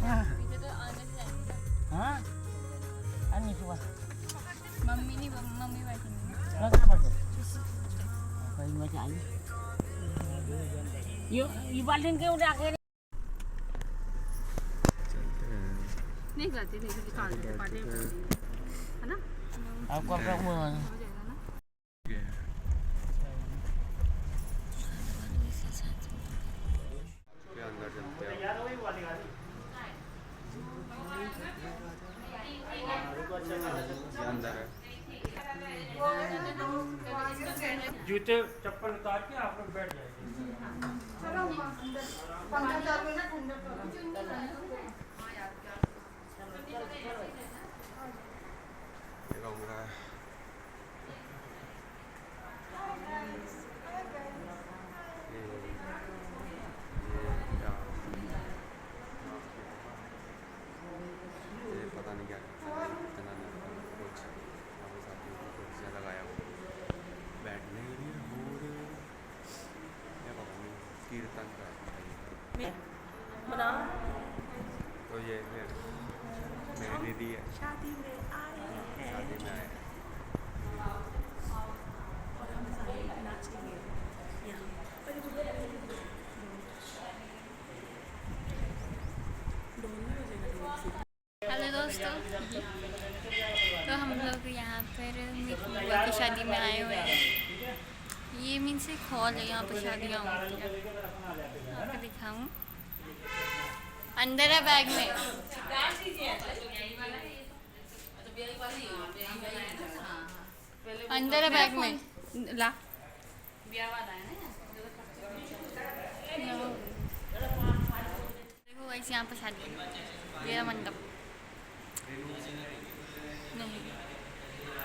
हाँ पीछे तो आने से जाएंगे ना। हाँ अन्य सुबह मम्मी नहीं मम्मी बैठेंगी ना कहाँ पर कहीं मजा आई ये बाल्टी क्यों उठा के नहीं करती नहीं निकाल देते पार्टी में है ना आपको अपना हो जाएगा ना। अंदर चलते हैं। ये अंदर है। जूते चप्पल उतार के आप लोग बैठ जाएंगे ये कमरा है। ये पता नहीं क्या इतना कुछ कुछ लगाया हुआ बैठने के लिए और ये पता नहीं कीर्तन का बना तो ये मेरी दीदी है शादी में आए हैं शादी में आए और हम सारे नाचेंगे यहाँ पर हेलो दोस्तों, तो हम लोग यहाँ पर मेरी बुआ की शादी में आए हुए हैं। ये मीन्स एक हॉल है, यहाँ पर शादियाँ होती हैं। आपको दिखाऊँ, अंदर है बैग में। अंदर है बैग में ला देखो वैसे यहाँ पर शादी मेरा मंडप नहीं,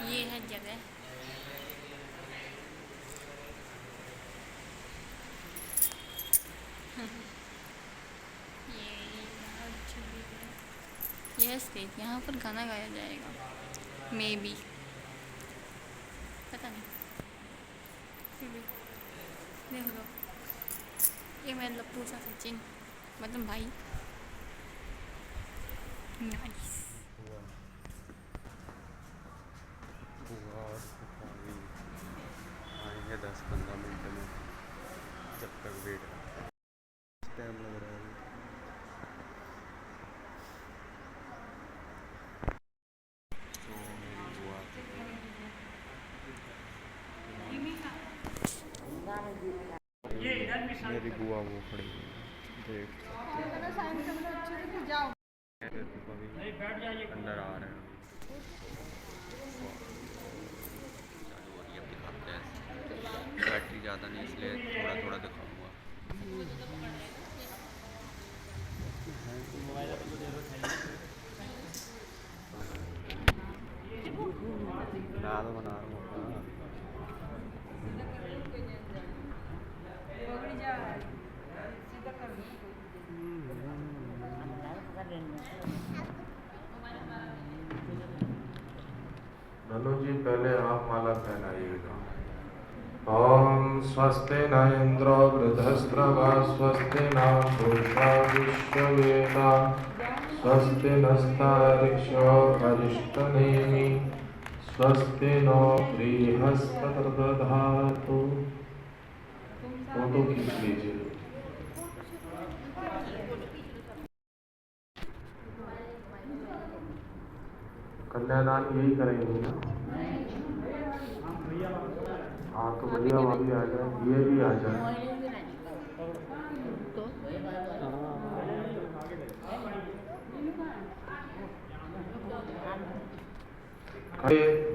ये है जगह। ये है स्टेज, यहाँ पर गाना गाया जाएगा मे बी, पता नहीं। फिर भी देख लो, ये मेरा लप्पू सा सचिन मतलब भाई। नाइस। बुआ और फूफा आएंगे 10-15 मिनट में, जब तक वेट टाइम लग रहा है। तो मेरी बुआ मेरी बुआ वो खड़ी है, देख अंदर आ रहे हैं। बैटरी ज़्यादा नहीं इसलिए थोड़ा थोड़ा दिखाऊंगा। दाल बना रहा हूँ। ननु जी पहले आप माला पहनाइएगा। ओम स्वस्ति न इंद्रो वृद्धस्रवा स्वस्ति न पूषा विश्ववेदा स्वस्ति नस्तारिक्षो अरिष्टनेमि स्वस्ति नो बृहस्पतिर्दधातु। फोटो खींच लीजिए। कन्यादान यही करेंगे ना? हाँ तो भैया भाभी आ जाए, ये भी आ जाए।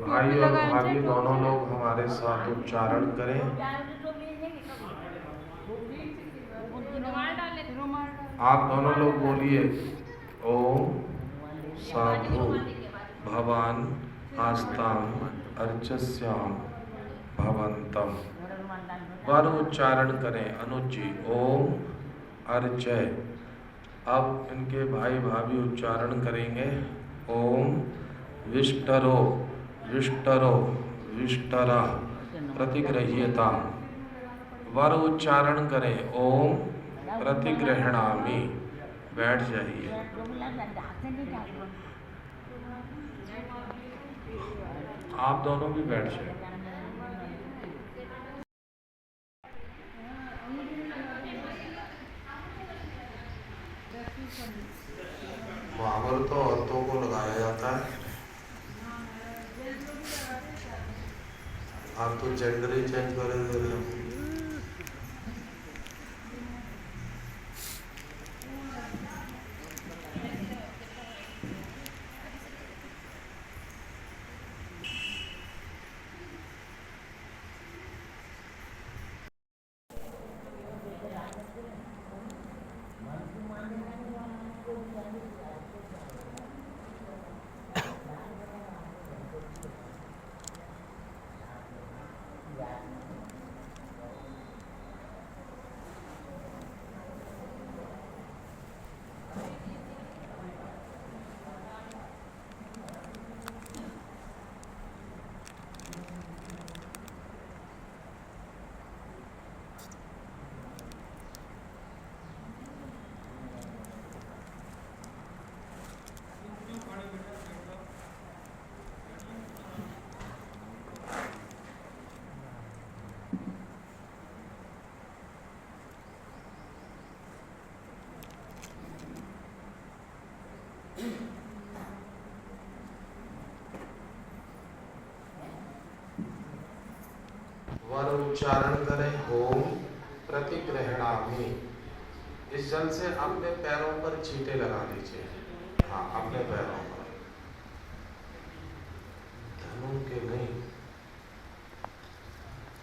भाई और भाभी दोनों लोग हमारे साथ उच्चारण करें। आप दोनों लोग बोलिए, ओम साधु भवान आस्ताम अर्चस्याम भवंतम। वर उच्चारण करें अनुज जी, ओम अर्चय। अब इनके भाई भाभी उच्चारण करेंगे, ओम विष्टरो विष्टरो विष्टरा प्रतिगृह्यता। वर उच्चारण करें, ओम प्रतिगृह्णामि बैठ जाइए। आप दोनों भी बैठ जाइए। मामल तो औरतों को लगाया जाता है। आप तो जेंडर ही चेंज कर दे रहे हो। वर उच्चारण करें ओम प्रतिग्रहणामि। इस जल से अपने पैरों पर छींटे लगा लीजिए। हाँ, अपने पैरों पर, धनु के नहीं।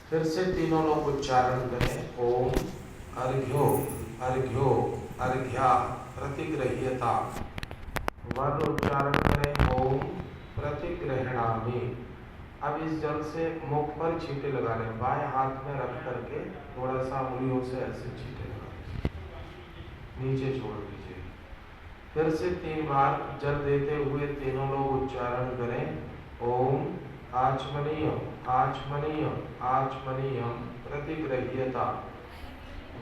फिर से तीनों लोग उच्चारण करें ओम अर्घ्यो अर्घ्यो अर्घ्या प्रतिग्रह्यता। वर उच्चारण करें ओम प्रतिग्रहणामि। अब इस जल से मुख पर छींटे लगा लें। बाएं हाथ में रख करके थोड़ा सा उंगलियों से ऐसे छींटे लगा लीजिए, नीचे छोड़ दीजिए। फिर से 3 बार जल देते हुए तीनों लोग उच्चारण करें ओम आचमनीयम आचमनीयम आचमनीयम प्रतिग्रह्यता।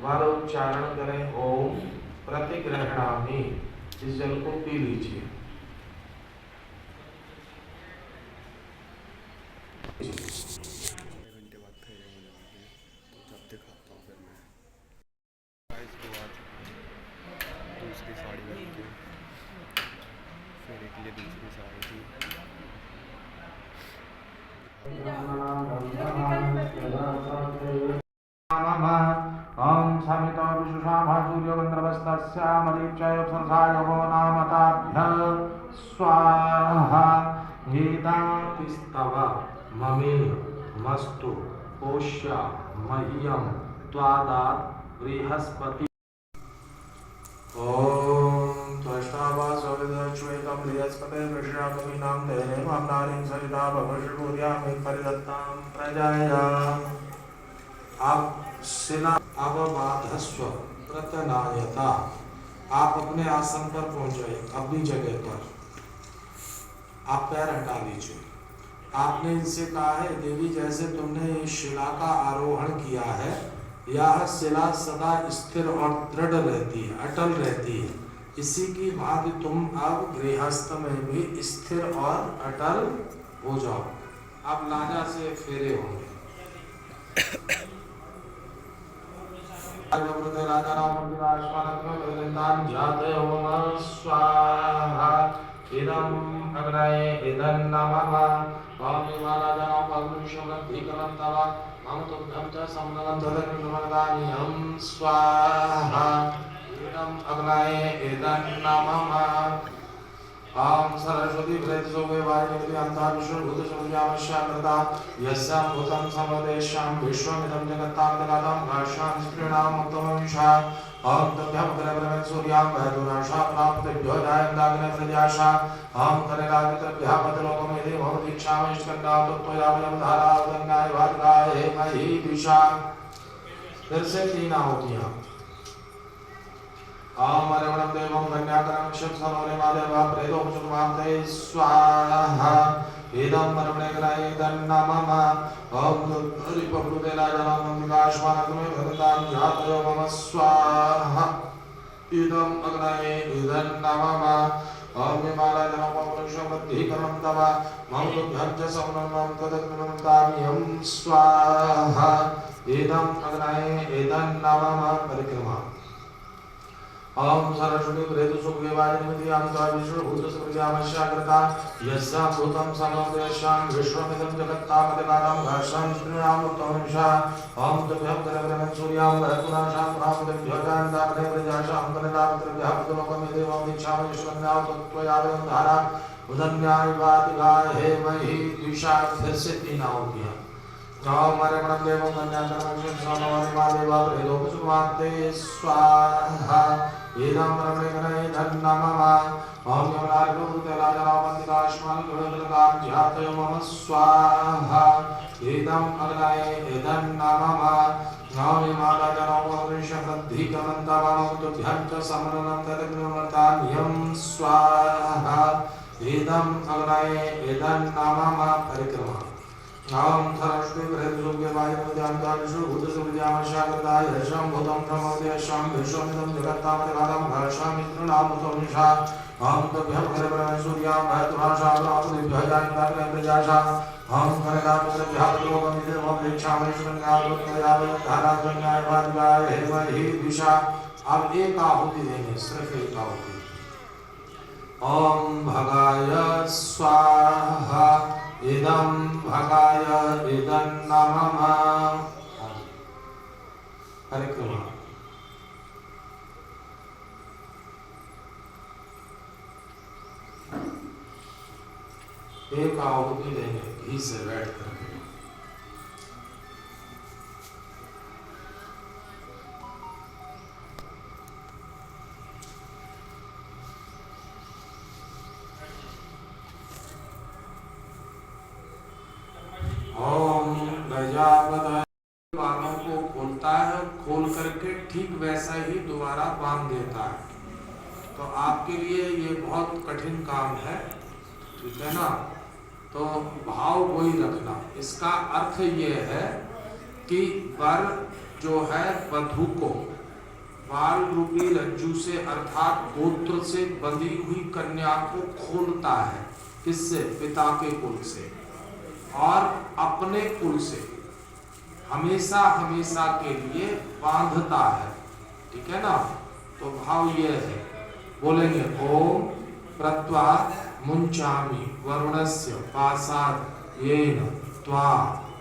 वर उच्चारण करें ओम प्रतिग्रहणामि। इस जल को पी लीजिए। घंटे बाद फिर होने वाली है, तो जब दिखाता हूँ फिर मैं। गाइस वो आ चुकी है दूसरी साड़ी बन के, फेरे के लिए दूसरी साड़ी थी। ओम समितो विशुषाभा सूर्यगन्धर्वस्तस्यामलीप्यय संसाय वो नामताभ्यः स्वाहा। गीतातिस्तव ममे मस्तु पोष्य मह्यं त्वादात् बृहस्पति। ओम त्वष्टावासोविदश्वेतं बृहस्पते वृषाकवीनां देने माम्नानीं सरिता भवशूर्यामि परिदत्तां प्रजाया। आप सेना अवबाधस्व प्रतनायता। आप अपने आसन पर पहुंच जाइए, अपनी जगह पर। आप पैर हटा लीजिए। आपने इनसे कहा है देवी जैसे तुमने इस शिला का आरोहण किया है, यह शिला सदा स्थिर और दृढ़ रहती है, अटल रहती है। इसी की भांति तुम अब गृहस्थ में भी स्थिर और अटल हो जाओ। अब लाजा से फेरे होंगे। स्वाहा इदं अग्नये इदं नमः। ओम हिमालयं पद्मशोभीकरं तव मम तुभ्यं च समनलं तदनुमदानीयं स्वाहा इदं अग्नये इदं नमः। ओम सरस्वती प्रेतसोगे वायुनिधि अंतार विष्णुभूतसमुद्यामश्यामृता यस्यां भूतं समदेशां विश्वमिदं जगत्तां जगतं भाष्यां स्त्रीणां उत्तमविषा। ओम तभ्यं करेवरमें सूर्यां वैदुनाशा प्राप्तिभ्यो जायन्ताग्ने प्रजाशा। ओम करेलागितभ्यः पतलोकमेधि भव दीक्षामैष्कन्नां तत्त्वयावयवधारा उदन्नाय वार्गाय मही दिशा। फिर से 3 आहुतियां। ओम अरवणं देवं कन्याकरं शिवसमोरे मादेवा प्रेतोपचुमाते स्वाहा इदं अरवणेग्राय इदं नमः। ओम हरिपप्लुतेलाजनं मंदिकाश्वानग्ने भगतां जातयो मम स्वाहा इदम अग्नये इदन्नमः ओम विमाला जनोपवृक्षवृद्धिकरणं तव मौलभ्यञ्च समनं तदग्निमन्ताम्यं स्वाहा इदम अग्नये इदन्नमः परिक्रमा ओम सरस्वती प्रेतु सुखदेवाय आमता विष्णु भूत सुप्रजामश्याकृता यस्या भूतं समवेशां विश्वमिदं जगत्तामदिकारं घर्षं श्रीरामतोंषा ओम तुभ्यं करवरं सूर्यां वरपुराशां प्रापदभ्यो जानतामदे प्रजाशां कनदापत्रभ्यः पुतलोकमेदेवं दीक्षामि विश्वन्यां तत्त्वयावं धारा उदन्यायवातिगाय हे महि द्विषा फिर से 3 आहुतियां ओम मरमणं देवं कन्याकर्मं सोमवारिमादेवा प्रेदोपसुमाते स्वाहा इदं रमणेकने धन्नमः ओम यमनार्गोतेलाजनावन्दिकाश्मानुगुणगुणगां ध्यातयो मम स्वाहा इदं अग्नये इदन्नमः ओम यमालाजनावन्दिकाश्मानुगुणगुणगां समनं तदग्निमन्ताम्यं स्वाहा इदं अग्नये इदन्नमः परिक्रमा ओम सरस्वती प्रेतसुखदेवाय विष्णु भूत सुप्रजामश्याकृताय हर्षं भूतं प्रमोदयशां विश्वमिदं जगत्तामदिकारं घर्षामि श्रीरामतोंषा ओम तुभ्यं करवरं सूर्यां भरतुराशां प्रापदभ्यः जानतामदे प्रजाशां ओम कनदापत्रभ्यः पुतलोकमेदेवं दीक्षामि विश्वन्यां धाराजन्यायवादिगाय हे महि द्विषा अब एक आहुति देंगे सिर्फ एक आहुति ओम भगाय स्वाहा इदं भगाय इदन्नमः परिक्रमा एक आहुति देंगे घी से बैठ करके ओम गजापतये बालों को खोलता है, खोल करके ठीक वैसा ही दोबारा बांध देता है। तो आपके लिए ये बहुत कठिन काम है, ठीक है ना। तो भाव वही रखना। इसका अर्थ ये है कि वर जो है वधू को बाल रूपी रज्जू से अर्थात गोत्र से बंधी हुई कन्या को खोलता है। किससे? पिता के कुल से और अपने कुल से हमेशा हमेशा के लिए बांधता है, ठीक है ना। तो भाव ये है, बोलेंगे ओम प्रत्वा मुंचामि वरुणस्य पासाद येन त्वा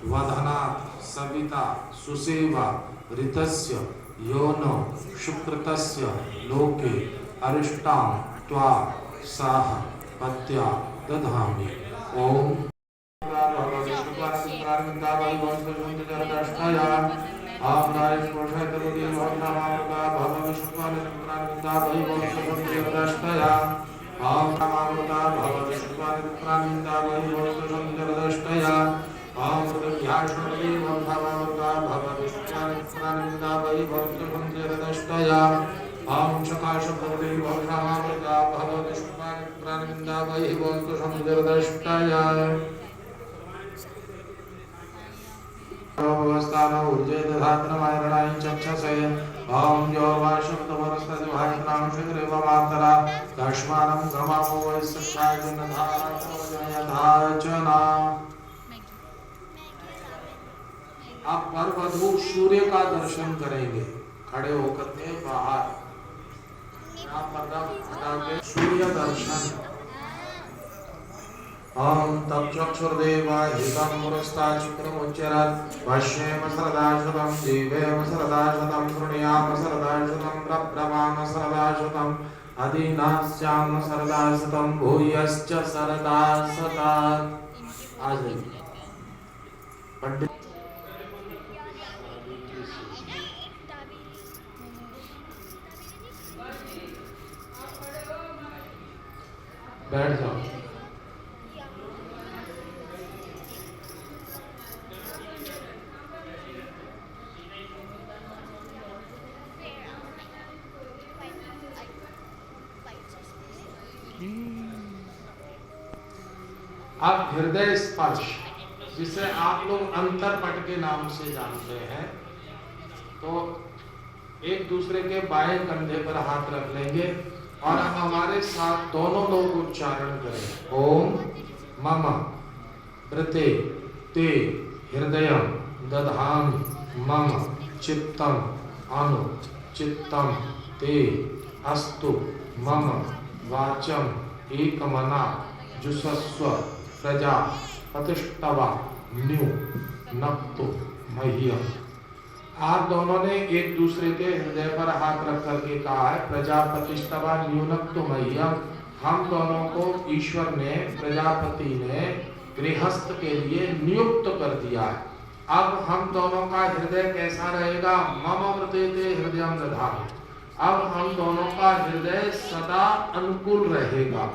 वधनात् सविता सुसेवा ऋतस्य योनो शुक्रतस्य लोके अरिष्टां त्वा साह पत्या दधामि। ओम ओम जो वाशुक्तवरस्तद्वाचनां श्रीदेवमातरा दशमानं गमामो वैसक्षाय जनधाचना। आप वर वधू सूर्य का दर्शन करेंगे खड़े होकर के बाहर, सूर्य दर्शन। ओम तपचक्षुर्देवाहितं पुरस्ताच्युतमुच्चरत् पश्येम सरदाशतं जीवेम सरदाशतं शृणुयाम सरदाशतं प्रब्रवाम सरदाशतं अदीनास्याम सरदाशतं भूयश्च सरदाशतात्। आज पंडित बैठ जाओ। अब हृदय स्पर्श, जिसे आप लोग अंतरपट के नाम से जानते हैं, तो एक दूसरे के बाएं कंधे पर हाथ रख लेंगे और हमारे साथ दोनों लोग उच्चारण करें। ओम मम प्रते ते हृदयं दधामि मम चित्तम अनु चित्तम ते अस्तु मम वाचम एकमना जुषस्व प्रजा प्रतिष्ठवा न्यू नक्तु मह्यम। आप दोनों ने एक दूसरे के हृदय पर हाथ रख करके कहा है प्रजापतिष्ठवा न्यूनक्तु मह्यम। हम दोनों को ईश्वर ने प्रजापति ने गृहस्थ के लिए नियुक्त कर दिया है। अब हम दोनों का हृदय कैसा रहेगा? मम वर्तेते हृदयं दधामि। अब हम दोनों का हृदय सदा अनुकूल रहेगा,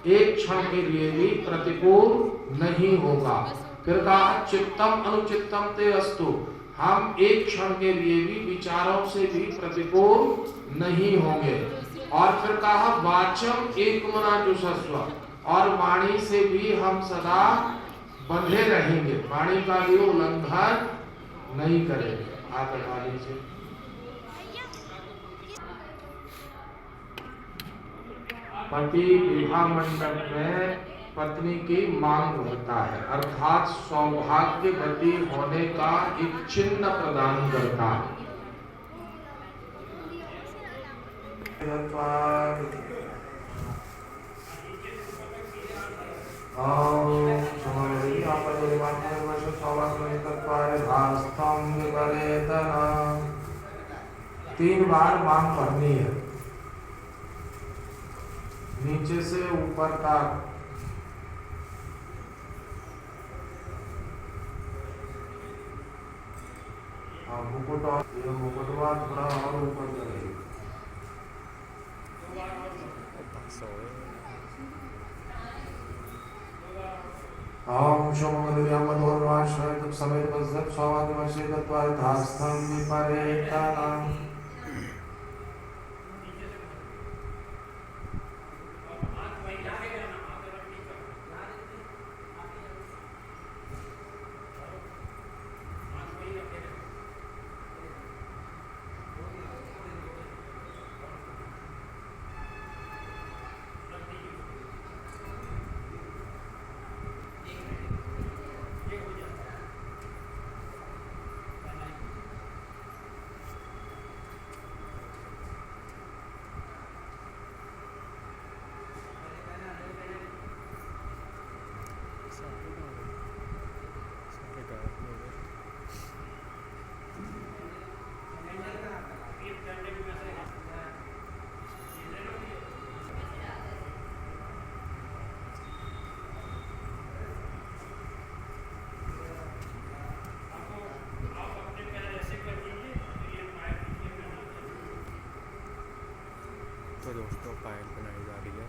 एक क्षण के लिए भी प्रतिकूल नहीं होगा। फिर कहा चित्तम अनुचित्तम ते अस्तु। हम एक क्षण के लिए भी विचारों से भी प्रतिकूल नहीं होंगे। और फिर कहा वाचम एकमना जुषस्व। और वाणी से भी हम सदा बंधे रहेंगे, वाणी का भी उल्लंघन नहीं करेंगे। हाथ हटा लीजिए। पति विवाह मंडप में पत्नी की मांग होता है, अर्थात सौभाग्यवती होने का एक चिन्ह प्रदान करता है। तीन बार मांग भरनी है, नीचे से ऊपर तक। मुकुट और ये मुकुटवा थोड़ा और ऊपर करेंगे। ओम शोमगुरुयाम मधुरवाश्रय तत् समेत वज्रत स्वादिवशे तत्वाय धास्थं विपरेतनम्। तो दोस्तों पायल बनाई जा रही है,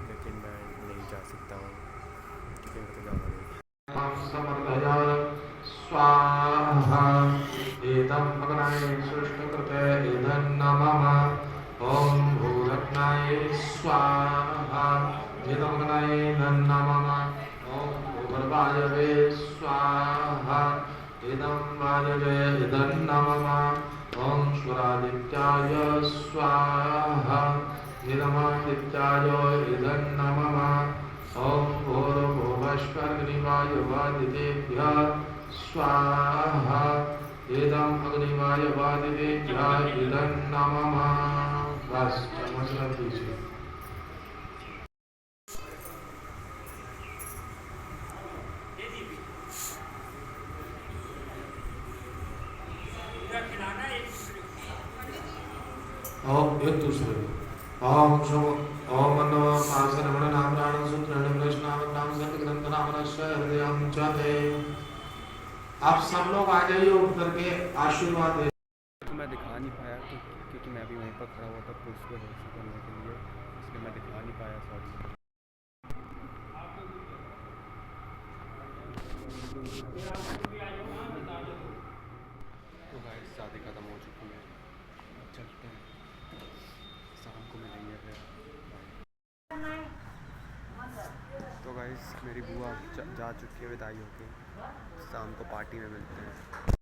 लेकिन मैं नहीं जा सकता हूँ क्योंकि मेरे को जाना नहीं। समर्पयामि स्वाहा एतं भगनाय सृष्टकृते एतं मम। ओम भूरत्नाय स्वाहा एतं भगनाय नमः। ओम भूर्वायवे स्वाहा एतं वायवे एतं नमः। ओम स्वरादित्याय स्वाहा इदमादित्याय इदं नमः। ओम भूर्भुवस्वर्ग्निवायुवादितेभ्यः स्वाहा इदं अग्निवायुवादितेभ्यः इदं नमः। बस चम्मच रख दीजिए। ओम एक दूसरे ओम शो ओम नमः पासरमण नाम राणं सूत्रण कृष्णाम नाम संत ग्रंथ नाम रस्य हृदयं चते। आप सब लोग आ जाइए उठ करके आशीर्वाद दे। तो मैं दिखा नहीं पाया क्योंकि मैं भी वहीं पर खड़ा हुआ था पुलिस को हेल्प करने के लिए, इसलिए मैं दिखा नहीं पाया, सॉरी। तो गाइस शादी खत्म हो चुकी है, चलते हैं, शाम को मिलेंगे फिर। तो गाइस मेरी बुआ जा चुकी है विदाई होके, शाम को पार्टी में मिलते हैं।